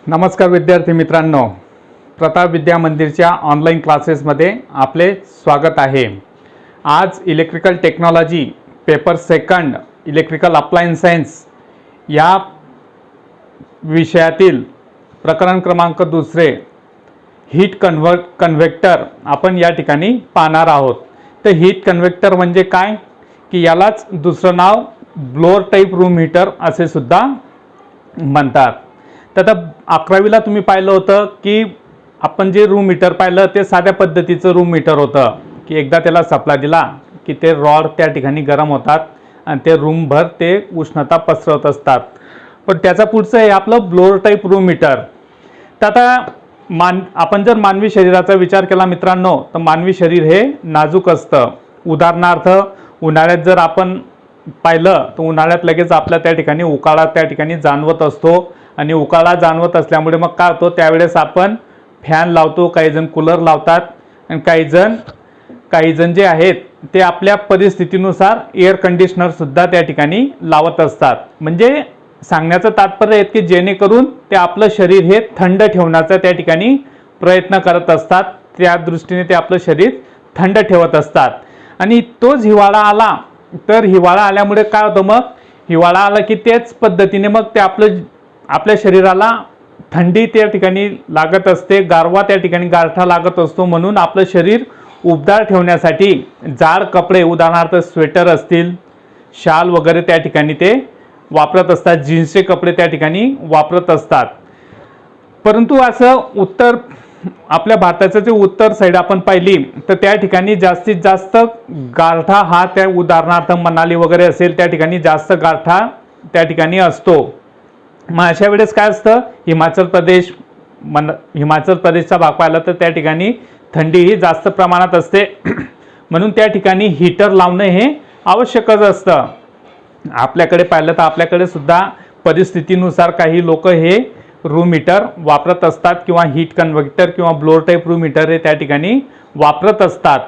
नमस्कार विद्यार्थी मित्रांनो, प्रताप विद्या मंदिरच्या ऑनलाईन क्लासेसमध्ये आपले स्वागत आहे। आज electrical technology paper second electrical appliance science या विषयातील प्रकरण क्रमांक 2 हीट कन्व्हेक्टर आपण या ठिकाणी पाहणार आहोत। तर हीट कन्व्हेक्टर म्हणजे काय की यालाच दुसरं नाव ब्लोअर टाइप रूम हीटर असे सुद्धा म्हणतात। तर 11वीला तुम्ही पाहिलं होतं की आपण जे रूम हीटर पाहिलं ते साध्या पद्धतीचं रूम हीटर होतं की एकदा त्याला सप्लाय दिला की ते रॉड त्या ठिकाणी गरम होतात आणि ते रूमभर ते उष्णता पसरवत असतात। पण त्याचा पुढचं आहे आपलं ब्लोअर टाइप रूम हीटर। तर आता आपण जर मानवी शरीराचा विचार केला मित्रांनो, तर मानवी शरीर हे नाजूक असतं। उदाहरणार्थ उन्हाळ्यात जर आपण पाहिलं तर उन्हाळ्यात लगेच आपल्या त्या ठिकाणी उकाळा त्या ठिकाणी जाणवत असतो आणि उकाळा जाणवत असल्यामुळे मग काय होतं, त्यावेळेस आपण फॅन लावतो, काही जण कूलर लावतात आणि काही जण जे आहेत ते आपल्या परिस्थितीनुसार एअर कंडिशनर सुद्धा त्या ठिकाणी लावत असतात। म्हणजे सांगण्याचं तात्पर्य आहे की जेणेकरून ते आपलं शरीर हे थंड ठेवण्याचा त्या ठिकाणी प्रयत्न करत असतात, त्या दृष्टीने ते आपलं शरीर थंड ठेवत असतात। आणि तोच हिवाळा आला तर हिवाळा आल्यामुळे काय होतं, मग हिवाळा आला की तेच पद्धतीने मग ते आपल्या शरीराला थंडी त्या ठिकाणी लागत असते, गारवा त्या ठिकाणी गारठा लागत असतो। म्हणून आपलं शरीर उबदार ठेवण्यासाठी जाड कपडे उदाहरणार्थ स्वेटर असतील, शाल वगैरे त्या ठिकाणी ते वापरत असतात, जीन्सचे कपडे त्या ठिकाणी वापरत असतात। परंतु असं आपल्या भारताचं जे उत्तर साईड आपण पाहिली तर त्या ठिकाणी जास्तीत जास्त गारठा हा त्या उदाहरणार्थ मनाली वगैरे असेल त्या ठिकाणी जास्त गारठा त्या ठिकाणी असतो। मग अशा वेळेस काय असतं, हिमाचल प्रदेशचा भाग पाहिला तर त्या ठिकाणी थंडी ही जास्त प्रमाणात असते। म्हणून त्या ठिकाणी हीटर लावणं हे आवश्यकच असतं। आपल्याकडे पाहिलं तर आपल्याकडे सुद्धा परिस्थितीनुसार काही लोक हे रूम हीटर वापरत असतात किंवा हीट कन्व्हेक्टर किंवा ब्लोअर टाइप रूम हीटर हे त्या ठिकाणी वापरत असतात।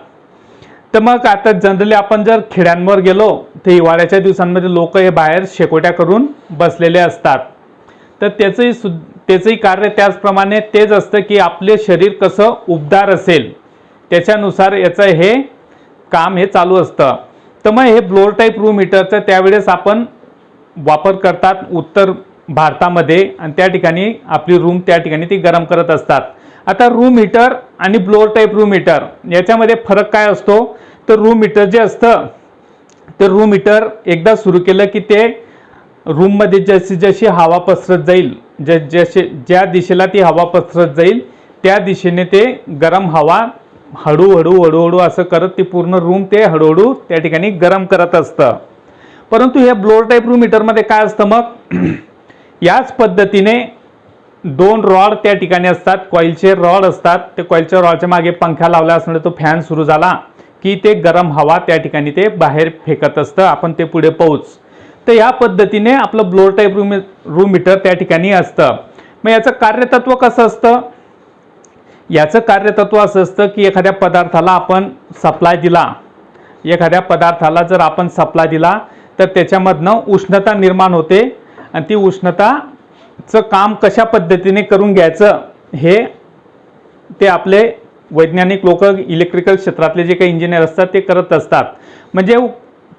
तर मग आता जनरली आपण जर खेड्यांवर गेलो तर हिवाळ्याच्या दिवसांमध्ये लोक हे बाहेर शेकोट्या करून बसलेले असतात। तर त्याचंही कार्य त्याचप्रमाणे तेच असतं की आपले शरीर कसं उबदार असेल त्याच्यानुसार याचं हे काम हे चालू असतं। तर मग हे ब्लोअर टाइप रूम हीटरचं त्यावेळेस आपण वापर करतात उत्तर भारतामध्ये आणि त्या ठिकाणी आपली रूम त्या ठिकाणी ती गरम करत असतात। आता रूम हीटर आणि ब्लोअर टाइप रूम हीटर याच्यामध्ये फरक काय असतो, तर रूम हीटर जे असतं ते रूम हीटर एकदा सुरू केलं की ते रूममध्ये जशी जशी हवा पसरत जाईल, ज्या दिशेला ती हवा पसरत जाईल त्या दिशेने ते गरम हवा हळूहळू असं करत ती पूर्ण रूम ते हळूहळू त्या ठिकाणी गरम करत असतं। परंतु हे ब्लोअर टाइप रूम हीटरमध्ये काय असतं, मग याच पद्धतीने 2 रॉड त्या ठिकाणी असतात, कॉइलचे रॉड असतात। ते कॉइलच्या रॉडच्या मागे पंखा लावला असल्यामुळे तो फॅन सुरू झाला की ते गरम हवा त्या ठिकाणी ते बाहेर फेकत असतं, आपण ते पुढे पोहोच। तर या पद्धतीने आपलं ब्लोअर टाइप रूम हीटर त्या ठिकाणी असतं। मग याचं कार्यतत्व कसं असतं, याचं कार्यतत्व असं असतं की एखाद्या पदार्थाला आपण सप्लाय दिला तर त्याच्यामधनं उष्णता निर्माण होते आणि ती उष्णताचं काम कशा पद्धतीने करून घ्यायचं हे ते आपले वैज्ञानिक लोक इलेक्ट्रिकल क्षेत्रातले जे काही इंजिनियर असतात ते करत असतात। म्हणजे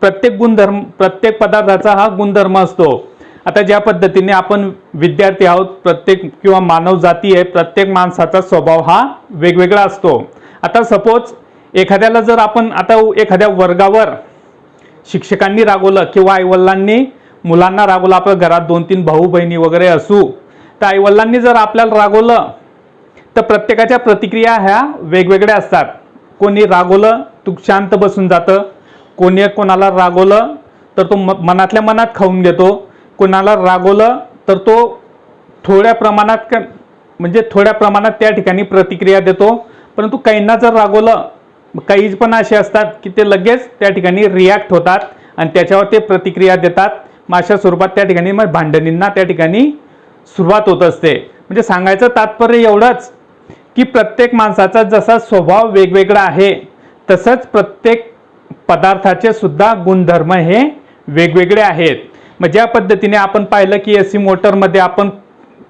प्रत्येक पदार्थाचा हा गुणधर्म असतो। आता ज्या पद्धतीने आपण विद्यार्थी आहोत, प्रत्येक किंवा मानव जाती आहे, प्रत्येक माणसाचा स्वभाव हा वेगवेगळा असतो। आता सपोज एखाद्याला जर आपण आता एखाद्या वर्गावर शिक्षकांनी रागवलं किंवा आईवडिलांनी मुलांना रागवलं, आपल्या घरात 2-3 भाऊ बहिणी वगैरे असू तर आईवडिलांनी जर आपल्याला रागवलं तर प्रत्येकाच्या प्रतिक्रिया ह्या वेगवेगळ्या असतात। कोणी रागवलं तू शांत बसून जातं, कोणाला रागवलं तर तो मनातल्या मनात खाऊन घेतो, कोणाला रागवलं तर तो थोड्या प्रमाणात त्या ठिकाणी प्रतिक्रिया देतो। परंतु काहींना जर रागवलं, काही पण असे असतात की ते लगेच त्या ठिकाणी रिॲक्ट होतात आणि त्याच्यावर ते प्रतिक्रिया देतात। अशा स्वरूपात त्या ठिकाणी मग भांडणींना त्या ठिकाणी सुरुवात होत असते। म्हणजे सांगायचं तात्पर्य एवढंच की प्रत्येक माणसाचा जसा स्वभाव वेगवेगळा आहे तसंच प्रत्येक पदार्थाचे सुद्धा गुणधर्म हे वेगवेगळे आहेत। मग ज्या पद्धतीने आपण पाहिलं की एसी मोटरमध्ये आपण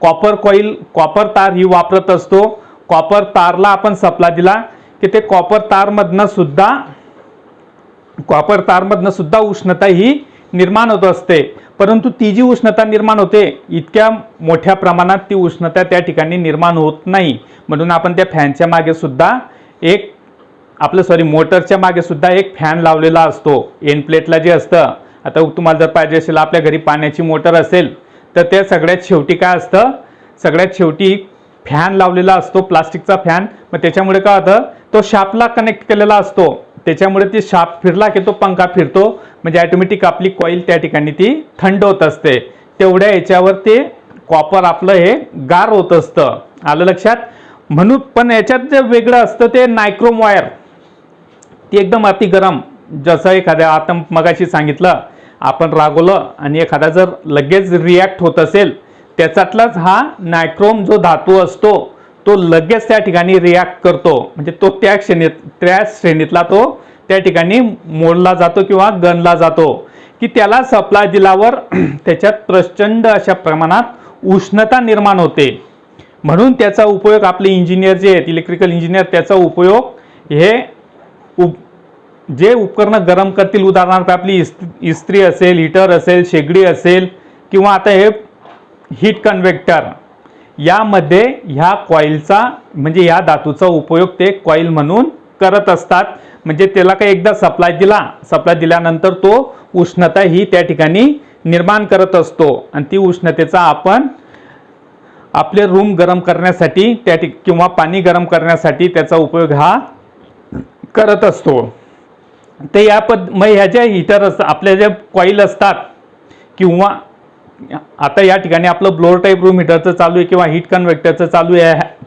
कॉपर कॉईल, कॉपर तार ही वापरत असतो. कॉपर तारला आपण सप्लाय दिला की ते कॉपर तारमधनं सुद्धा उष्णता ही निर्माण होत असते. परंतु ती जी उष्णता निर्माण होते इतक्या मोठ्या प्रमाणात ती उष्णता त्या ठिकाणी निर्माण होत नाही. म्हणून आपण त्या फॅनच्या मागे सुद्धा मोटरच्या मागे सुद्धा एक फॅन लावलेला असतो. एंड प्लेटला जे असतं, आता तुम्हाला जर पाहिजे असेल आपल्या घरी पाण्याची मोटर असेल तर त्या सगळ्यात शेवटी काय असतं, सगळ्यात शेवटी फॅन लावलेला असतो, प्लास्टिकचा फॅन. मग त्याच्यामुळे काय होतं, तो शाफ्टला कनेक्ट केलेला असतो. त्याच्यामुळे ती शाफ्ट फिरला की तो पंखा फिरतो, म्हणजे ऑटोमॅटिक आपली कॉईल त्या ठिकाणी ती थंड होत असते. तेवढ्या याच्यावर ते कॉपर आपलं हे गार होत असतं. आलं लक्षात. म्हणून पण याच्यात जे वेगळं असतं ते नायक्रोम वायर, ती एकदम अति गरम. जसं एखाद्या, आता मगाशी सांगितलं, आपण रागवलं आणि एखादा जर लगेच रिॲक्ट होत असेल, त्याच्यातलाच हा नायक्रोम जो धातू असतो तो लगेच त्या ठिकाणी रिॲक्ट करतो. म्हणजे तो त्या श्रेणीतला तो त्या ठिकाणी मोडला जातो किंवा गणला जातो की त्याला सप्लाय दिल्यावर त्याच्यात प्रचंड अशा प्रमाणात उष्णता निर्माण होते. म्हणून त्याचा उपयोग आपले इंजिनियर जे आहेत, इलेक्ट्रिकल इंजिनियर, त्याचा उपयोग हे जे उपकरणं गरम करतील, उदाहरणार्थ आपली इस्त्री असेल, हीटर असेल, शेगडी असेल, किंवा आता हे हीट कन्व्हेक्टर, यामध्ये ह्या कॉईलचा म्हणजे ह्या धातूचा उपयोग ते कॉईल म्हणून करत असतात. म्हणजे त्याला काही एकदा सप्लाय दिल्यानंतर तो उष्णता ही त्या ठिकाणी निर्माण करत असतो आणि ती उष्णतेचा आपण आपले रूम गरम करण्यासाठी किंवा पाणी गरम करण्यासाठी त्याचा उपयोग हा करत असतो. ते मग ह्या ज्या हीटर असतात, आपल्या ज्या कॉईल असतात, किंवा आता या ठिकाणी आपलं ब्लोअर टाईप रूम हीटरचं चालू आहे किंवा हीट कन्व्हेक्टरचं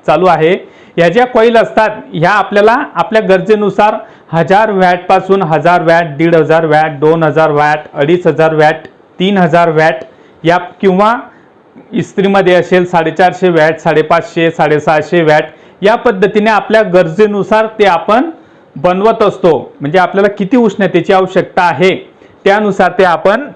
चालू आहे, ह्या ज्या कॉईल असतात ह्या आपल्याला आपल्या गरजेनुसार 1000 वॅट पासून 1000 watt, 1500 watt, 2000 watt, 2500 watt, 3000 watt, या किंवा इस्त्रीमध्ये असेल 450 वॅट, 550, 650 वॅट, या पद्धतीने आपल्या गरजेनुसार ते आपण बनवत असतो. म्हणजे आपल्याला किती उष्णतेची आवश्यकता आहे त्यानुसार ते आपण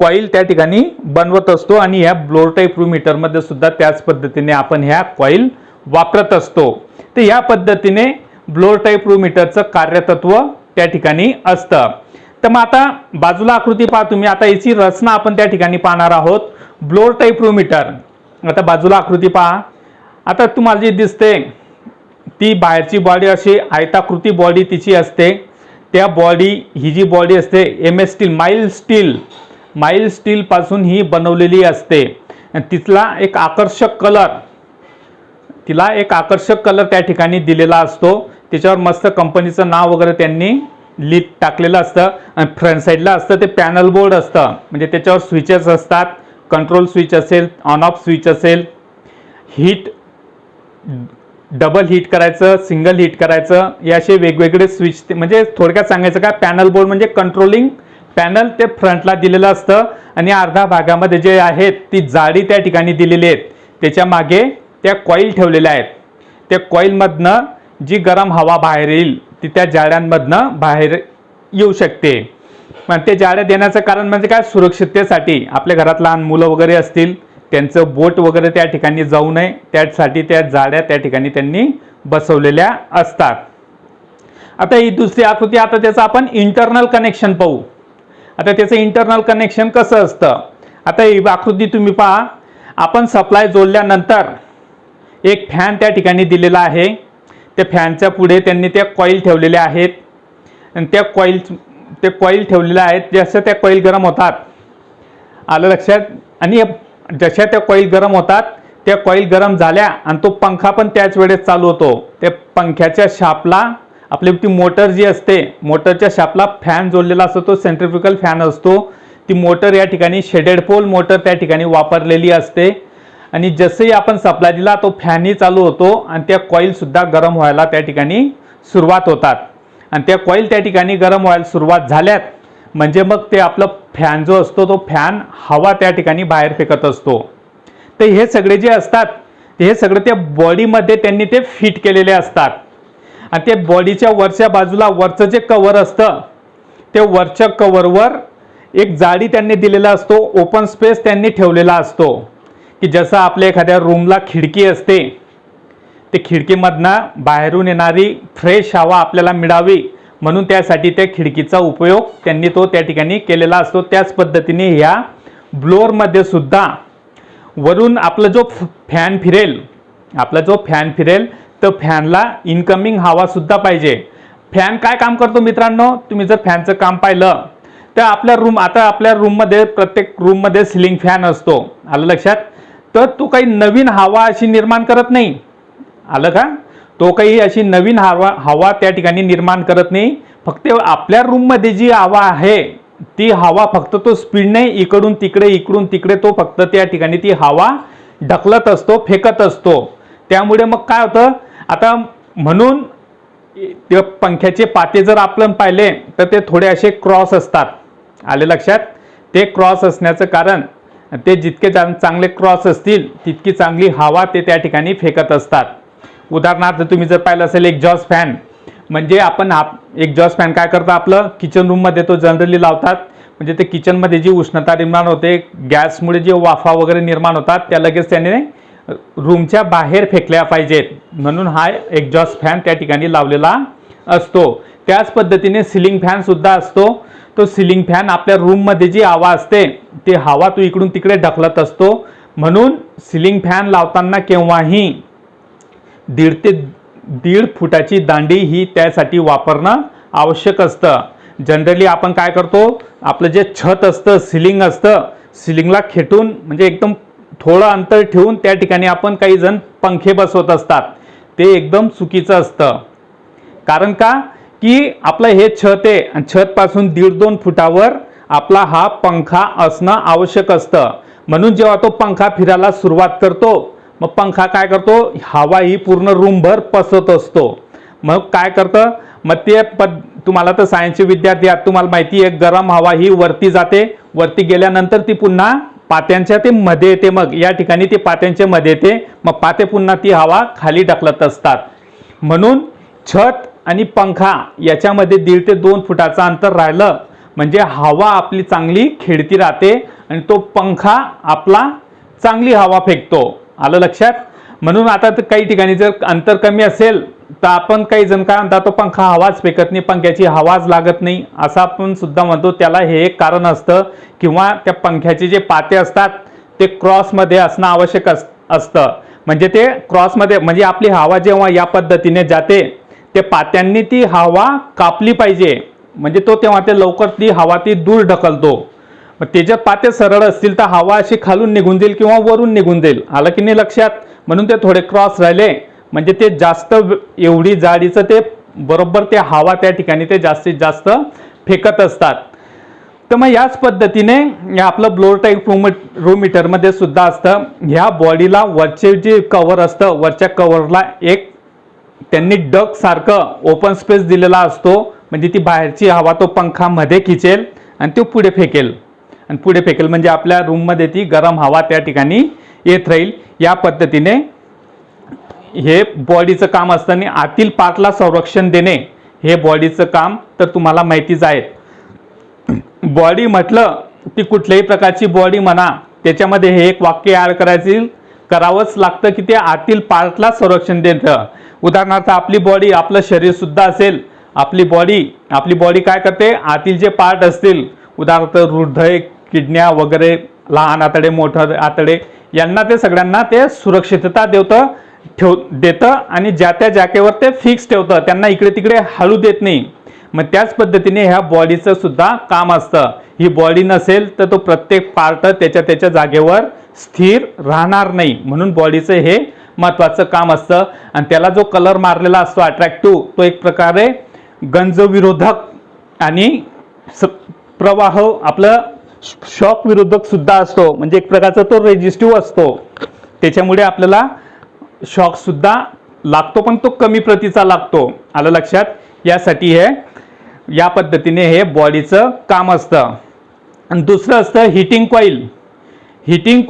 कॉईल त्या ठिकाणी बनवत असतो. आणि ह्या ब्लोअर टाईप रूम हीटरमध्ये सुद्धा त्याच पद्धतीने आपण ह्या कॉईल वापरत असतो. तर या पद्धतीने ब्लोअर टाईप रूम हीटरचं कार्यतत्व त्या ठिकाणी असतं. तर मग आता बाजूला आकृती पहा तुम्ही. आता याची रचना आपण त्या ठिकाणी पाहणार आहोत. ब्लोअर टाईप रूम हीटर, आता बाजूला आकृती पहा. आता तुम्हाला जी दिसते ती बाहेरची बॉडी अशी आयताकृती बॉडी तिची असते. त्या ही जी बॉडी असते MS स्टील, माइल्ड स्टील पासून ही बनवलेली असते. तिला एक आकर्षक कलर त्या ठिकाणी दिलेला असतो. त्याच्यावर मस्त कंपनीचं नाव वगैरे त्यांनी टाकलेलं असतं. आणि फ्रंट साईडला असतं ते पॅनल बोर्ड असतं. म्हणजे त्याच्यावर स्विचेस असतात, कंट्रोल स्विच असेल, ऑन ऑफ स्विच असेल, डबल हीट करायचं, सिंगल हीट करायचं, हे असे वेगवेगळे स्विच. म्हणजे थोडक्यात सांगायचं का, पॅनल बोर्ड म्हणजे कंट्रोलिंग पॅनल ते फ्रंटला दिलेलं असतं. आणि अर्ध्या भागामध्ये जे आहेत ती जाडी त्या ठिकाणी दिलेली आहेत. त्याच्या मागे त्या कॉईल ठेवलेल्या आहेत. त्या कॉईलमधनं जी गरम हवा बाहेर येईल ती त्या जाळ्यांमधनं बाहेर येऊ शकते. पण ते जाळ्या देण्याचं कारण म्हणजे काय, सुरक्षिततेसाठी. आपल्या घरात लहान मुलं वगैरे असतील, त्यांचं बोट वगैरे त्या ठिकाणी जाऊ नये त्यासाठी त्या जाळ्या त्या ठिकाणी त्यांनी बसवलेल्या असतात. आता ही दुसरी आकृती. आता त्याचं आपण इंटरनल कनेक्शन पाहू. आता त्याचं इंटरनल कनेक्शन कसं असतं. आता ही आकृती तुम्ही पहा. आपण सप्लाय जोडल्यानंतर एक फॅन त्या ठिकाणी दिलेला आहे. त्या फॅनच्या पुढे त्यांनी त्या कॉईल ठेवलेल्या आहेत. आणि त्या कॉईल ठेवलेल्या आहेत. जसं त्या कॉईल गरम होतात, आलं लक्षात. आणि जशा त्या कॉईल गरम होतात, त्या कॉईल गरम झाल्या आणि तो पंखा पण त्याच वेळेस चालू होतो. त्या पंख्याच्या शापला आपली ती मोटर जी असते, मोटरच्या शापला फॅन जोडलेला असतो. तो सेंट्रिफ्युगल फॅन असतो. ती मोटर या ठिकाणी शेडेड पोल मोटर त्या ठिकाणी वापरलेली असते. आणि जसंही आपण सप्लाय दिला तो फॅनही चालू होतो आणि त्या कॉईल सुद्धा गरम व्हायला त्या ठिकाणी सुरुवात होतात. आणि त्या कॉईल त्या ठिकाणी गरम व्हायला सुरुवात झाल्यात म्हणजे मग ते आपलं फॅन जो असतो तो फॅन हवा त्या ठिकाणी बाहेर फेकत असतो. तर हे सगळे जे असतात हे सगळे त्या बॉडीमध्ये त्यांनी ते फिट केलेले असतात. आणि ते बॉडीच्या वरच्या बाजूला वरचं जे कव्हर असतं, त्या वरच्या कव्हरवर एक जाळी त्यांनी दिलेला असतो. ओपन स्पेस त्यांनी ठेवलेला असतो की जसं आपल्या एखाद्या रूमला खिडकी असते, ते खिडकीमधनं बाहेरून येणारी फ्रेश हवा आपल्याला मिळावी म्हणून त्यासाठी त्या खिडकीचा उपयोग त्यांनी तो त्या ठिकाणी केलेला असतो. त्याच पद्धतीने ह्या ब्लोअरमध्ये सुद्धा वरून आपला जो फॅन फिरेल, तर फॅनला इनकमिंग हवा सुद्धा पाहिजे. फॅन काय काम करतो मित्रांनो, तुम्ही जर फॅनचं काम पाहिलं तर आपल्या रूममध्ये प्रत्येक रूममध्ये सिलिंग फॅन असतो, आलं लक्षात. तर तो काही नवीन हवा अशी निर्माण करत नाही, आलं का. तो काही अशी नवीन हवा त्या ठिकाणी निर्माण करत नाही. फक्त आपल्या रूममध्ये जी हवा आहे ती हवा फक्त तो स्पीडने इकडून तिकडे तो फक्त त्या ठिकाणी ती हवा ढकलत असतो, फेकत असतो. त्यामुळे मग काय होतं, आता म्हणून ते पंख्याचे पाते जर आपण पाहिले तर ते थोडे असे क्रॉस असतात, आले लक्षात. ते क्रॉस असण्याचं कारण ते जितके चांगले क्रॉस असतील तितकी चांगली हवा ते त्या ठिकाणी फेकत असतात. उदाहरणार्थ तुम्ही जर पाहिलं असेल एक्झॉस्ट फॅन, म्हणजे आपण एक्झॉस्ट फॅन काय करता, आपलं किचन रूममध्ये तो जनरली लावतात. म्हणजे ते किचनमध्ये जी उष्णता निर्माण होते, गॅसमुळे जे वाफा वगैरे निर्माण होतात त्या लगेच त्याने रूमच्या बाहेर फेकल्या पाहिजेत, म्हणून हा एक्झॉस्ट फॅन त्या ठिकाणी लावलेला असतो. त्याच पद्धतीने सिलिंग फॅन सुद्धा असतो. तो सिलिंग फॅन आपल्या रूममध्ये जी हवा असते ती हवा तो इकडून तिकडे ढकलत असतो. म्हणून सिलिंग फॅन लावताना केव्हाही 1.5 ते 1.5 फुटाची दांडी ही त्यासाठी वापरणं आवश्यक असतं. जनरली आपण काय करतो, आपलं जे छत असतं, सिलिंग असतं, सिलिंगला खेटून म्हणजे एकदम थोडं अंतर ठेवून त्या ठिकाणी आपण काही जण पंखे बसवत असतात. ते एकदम चुकीचं असतं. कारण का की आपलं हे छत आहे आणि छतपासून 1.5-2 फुटावर आपला हा पंखा असणं आवश्यक असतं. म्हणून जेव्हा तो पंखा फिरायला सुरुवात करतो, मग पंखा काय करतो, हवा ही पूर्ण रूमभर पसरत असतो. मग काय करतं, मग ते तुम्हाला तर सायन्सचे विद्यार्थी आहात, तुम्हाला माहिती आहे गरम हवा ही वरती जाते, वरती गेल्यानंतर ती पुन्हा पात्यांच्या ते मध्ये येते. मग या ठिकाणी ती पात्यांच्या मध्ये येते, मग पाते पुन्हा ती हवा खाली ढकलत असतात. म्हणून छत आणि पंखा याच्यामध्ये 1.5 ते 2 फुटाचं अंतर राहिलं म्हणजे हवा आपली चांगली खेळती राहते आणि तो पंखा आपला चांगली हवा फेकतो, आलं लक्षात. म्हणून आता तर काही ठिकाणी जर अंतर कमी असेल तर आपण काही जण काय म्हणतात, तो पंखा हवाच फेकत नाही, पंख्याची हवाच लागत नाही असं आपण सुद्धा म्हणतो. त्याला हे एक कारण असतं, किंवा त्या पंख्याचे जे पाते असतात ते क्रॉसमध्ये असणं आवश्यक असतं. म्हणजे ते क्रॉसमध्ये म्हणजे आपली हवा जेव्हा या पद्धतीने जाते ते पात्यांनी ती हवा कापली पाहिजे, म्हणजे तो तेव्हा ते लवकर ती हवा ती दूर ढकलतो. मग त्याचे पाते सरळ असतील तर हवा अशी खालून निघून जाईल किंवा वरून निघून जाईल, आलं की नाही लक्षात. म्हणून ते थोडे क्रॉस राहिले म्हणजे ते जास्त एवढी जाडीचं ते बरोबर ते हवा त्या ठिकाणी ते जास्तीत जास्त फेकत असतात. तर मग याच पद्धतीने या आपलं ब्लोअर टाईप रूम हीटरमध्ये सुद्धा असतं. ह्या बॉडीला वरचे जे कव्हर असतं, वरच्या कव्हरला एक त्यांनी डक सारखं ओपन स्पेस दिलेला असतो, म्हणजे ती बाहेरची हवा तो पंखा मध्ये खिचेल आणि तो पुढे फेकेल, आणि पुढे फेकेल म्हणजे आपल्या रूममध्ये ती गरम हवा त्या ठिकाणी येत राहील. या पद्धतीने हे बॉडीचं काम असतं. आणि आतील पार्टला संरक्षण देणे हे बॉडीचं काम तर तुम्हाला माहितीच आहे. बॉडी म्हटलं ती कुठल्याही प्रकारची बॉडी म्हणा, त्याच्यामध्ये हे एक वाक्य ॲड करावंच लागतं की ते आतील पार्टला संरक्षण देतं. उदाहरणार्थ आपली बॉडी, आपलं शरीर सुद्धा असेल, आपली बॉडी काय करते, आतील जे पार्ट असतील उदाहरणार्थ हृदय, किडन्या वगैरे, लहान आतडे, मोठे आतडे, यांना ते सगळ्यांना ते सुरक्षितता देतं आणि ज्या त्या जागेवर ते फिक्स ठेवतं, त्यांना इकडे तिकडे हलू देत नाही. मग त्याच पद्धतीने ह्या बॉडीचं सुद्धा काम असतं. ही बॉडी नसेल तर तो प्रत्येक पार्ट त्याच्या जागेवर स्थिर राहणार नाही. म्हणून बॉडीचं हे महत्त्वाचं काम असतं. आणि त्याला जो कलर मारलेला असतो अट्रॅक्टिव्ह, तो एक प्रकारे गंज विरोधक आणि प्रवाह आपलं शॉक विरोधक सुद्धा असतो, म्हणजे एक प्रकारचा तो रेजिस्टिव्ह असतो. त्याच्यामुळे आपल्याला शॉक सुद्धा लागतो, पण तो कमी प्रतीचा लागतो, आलं लक्षात. यासाठी हे या पद्धतीने हे बॉडीचं काम असतं. आणि दुसरं असतं हीटिंग कॉईल. हीटिंग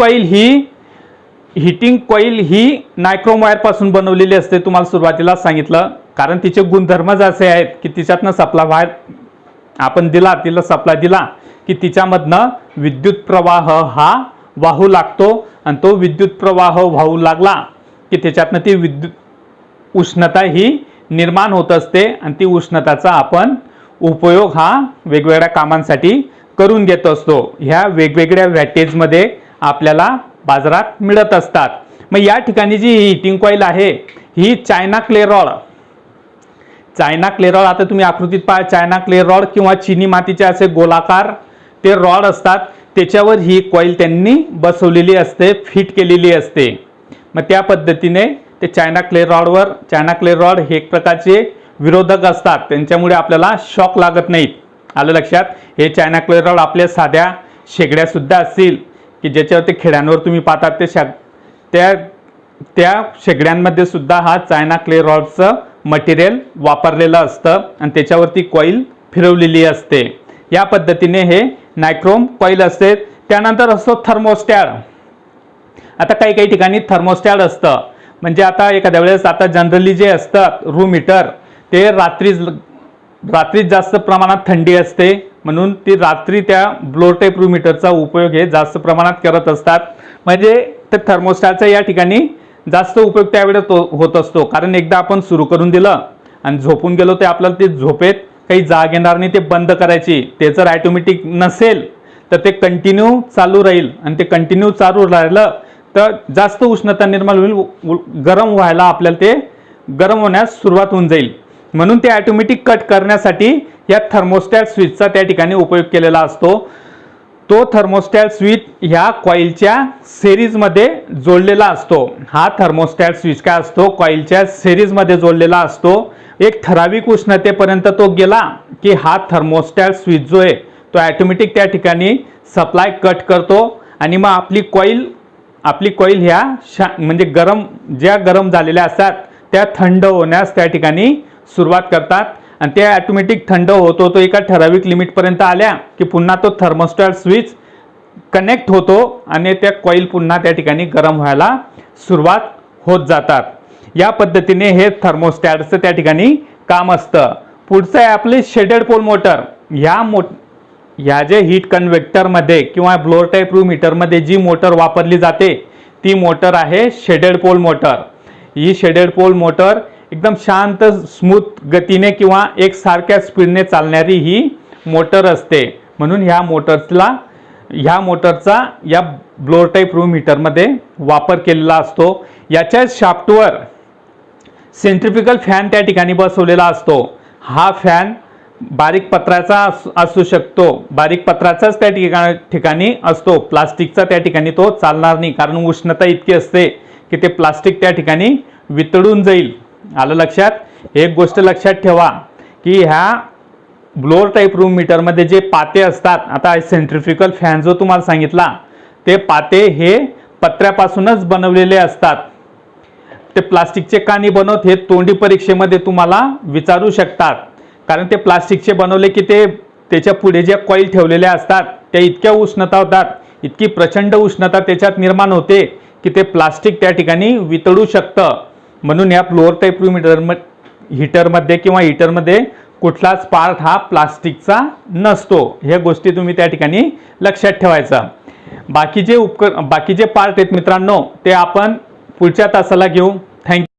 कॉईल ही नायक्रोम वायर पासून बनवलेली असते, तुम्हाला सुरुवातीला सांगितलं. कारण तिचे गुणधर्मच असे आहेत की तिच्यातनं सप्लाय वायर आपण दिला, तिला सप्लाय दिला की तिच्यामधनं विद्युत प्रवाह हा वाहू लागतो आणि तो विद्युत प्रवाह वाहू लागला की त्याच्यातनं ती विद्युत उष्णता ही निर्माण होत असते आणि ती उष्णताचा आपण उपयोग हा वेगवेगळ्या कामांसाठी करून घेत असतो. ह्या वेगवेगळ्या वॅटेजमध्ये आपल्याला बाजारात मिळत असतात. मग या ठिकाणी जी हीटिंग कॉईल आहे ही चायना क्ले रॉड, आता तुम्ही आकृतीत पहा, चायना क्ले रॉड किंवा चिनी मातीचे असे गोलाकार ते रॉड असतात, त्याच्यावर ही कॉईल त्यांनी बसवलेली असते, फिट केलेली असते. मग त्या पद्धतीने ते चायना क्ले रॉड हे एक प्रकारचे विरोधक असतात, त्यांच्यामुळे आपल्याला शॉक लागत नाहीत. आलं लक्षात? हे चायना क्ले रॉड आपल्या साध्या शेगड्या सुद्धा असतील की ज्याच्यावरती खेड्यांवर तुम्ही पाहतात त्या शेगड्यांमध्ये सुद्धा हा चायना क्ले रॉडचं मटेरियल वापरलेलं असतं आणि त्याच्यावरती कॉईल फिरवलेली असते. या पद्धतीने हे नायक्रोम कॉईल असते. त्यानंतर असतो थर्मोस्टॅट. आता काही ठिकाणी थर्मोस्टॅट असतं, म्हणजे आता एखाद्या वेळेस आता जनरली जे असतात रूम हीटर ते रात्रीच जास्त प्रमाणात थंडी असते, म्हणून ती रात्री त्या ब्लोअर टाईप रूम हीटरचा उपयोग हे जास्त प्रमाणात करत असतात. म्हणजे ते थर्मोस्टॅटचा या ठिकाणी जास्त उपयोग त्यावेळेस होत असतो, कारण एकदा आपण सुरू करून दिलं आणि झोपून गेलो ते आपल्याला ते झोपेत काही जाग येणार नाही ते बंद करायची. ते जर ऑटोमॅटिक नसेल तर ते कंटिन्यू चालू राहील आणि ते कंटिन्यू चालू राहिलं तर जास्त उष्णता निर्माण होईल, गरम व्हायला आपल्याला ते गरम होण्यास सुरुवात होऊन जाईल. म्हणून ते ऑटोमॅटिक कट करण्यासाठी या थर्मोस्टॅट स्विचचा त्या ठिकाणी उपयोग केलेला असतो. तो थर्मोस्टॅट स्विच ह्या कॉईलच्या सिरीजमध्ये जोडलेला असतो. हा थर्मोस्टॅट स्विच काय असतो, कॉईलच्या सिरीजमध्ये जोडलेला असतो. एक ठराविक उष्णतेपर्यंत तो गेला की हा थर्मोस्टॅट स्विच जो आहे तो ऑटोमॅटिक त्या ठिकाणी सप्लाय कट करतो आणि मग आपली कॉईल ह्या म्हणजे गरम झालेल्या असतात त्या थंड होण्यास त्या ठिकाणी सुरुवात करतात आणि ते ऑटोमॅटिक थंड होतो. तो एका ठराविक लिमिटपर्यंत आल्या की पुन्हा तो थर्मोस्टॅट स्विच कनेक्ट होतो आणि त्या कॉईल पुन्हा त्या ठिकाणी गरम व्हायला सुरुवात होत जातात. या पद्धतीने हे थर्मोस्टॅटचं त्या ठिकाणी काम असतं. पुढचं आहे आपले शेडेड पोल मोटर. ह्या जे हीट कन्व्हेक्टरमध्ये किंवा ब्लोअर टाईप रूम हीटरमध्ये जी मोटर वापरली जाते ती मोटर आहे शेडेड पोल मोटर. ही शेडेड पोल मोटर एकदम शांत स्मूथ गतीने किंवा एकसारख्या स्पीडने चालणारी ही मोटर असते. म्हणून ह्या मोटरचा या ब्लोअर टाईप रूम हीटरमध्ये वापर केलेला असतो. याच्या शाफ्टवर सेंट्रिफ्युगल फॅन त्या ठिकाणी बसवलेला असतो. हा फॅन बारीक पत्राचा असू शकतो, बारीक पत्राचाच त्या ठिकाणी असतो, प्लास्टिकचा त्या ठिकाणी तो चालणार नाही, कारण उष्णता इतकी असते की ते प्लास्टिक त्या ठिकाणी वितळून जाईल. आलं लक्षात? एक गोष्ट लक्षात ठेवा की ह्या ब्लोअर टाईप रूम मीटरमध्ये जे पाते असतात, आता सेंट्रिफ्युगल फॅन जो तुम्हाला सांगितला ते पाते हे पत्र्यापासूनच बनवलेले असतात. ते प्लास्टिकचे का नाही बनवत हे तोंडी परीक्षेमध्ये तुम्हाला विचारू शकतात, कारण ते प्लास्टिकचे बनवले की त्याच्या पुढे ज्या कॉईल ठेवलेल्या असतात त्या इतक्या उष्णता होतात, इतकी प्रचंड उष्णता त्याच्यात निर्माण होते की ते प्लास्टिक त्या ठिकाणी वितळू शकतं. म्हणून या फ्लोअर टाईप रूम हीटरमध्ये किंवा हीटरमध्ये कुठलाच पार्ट हा प्लास्टिकचा नसतो. ह्या गोष्टी तुम्ही त्या ठिकाणी लक्षात ठेवायचा. बाकीचे पार्ट आहेत मित्रांनो ते आपण पुढच्या तासाला घेऊ. थँक्यू.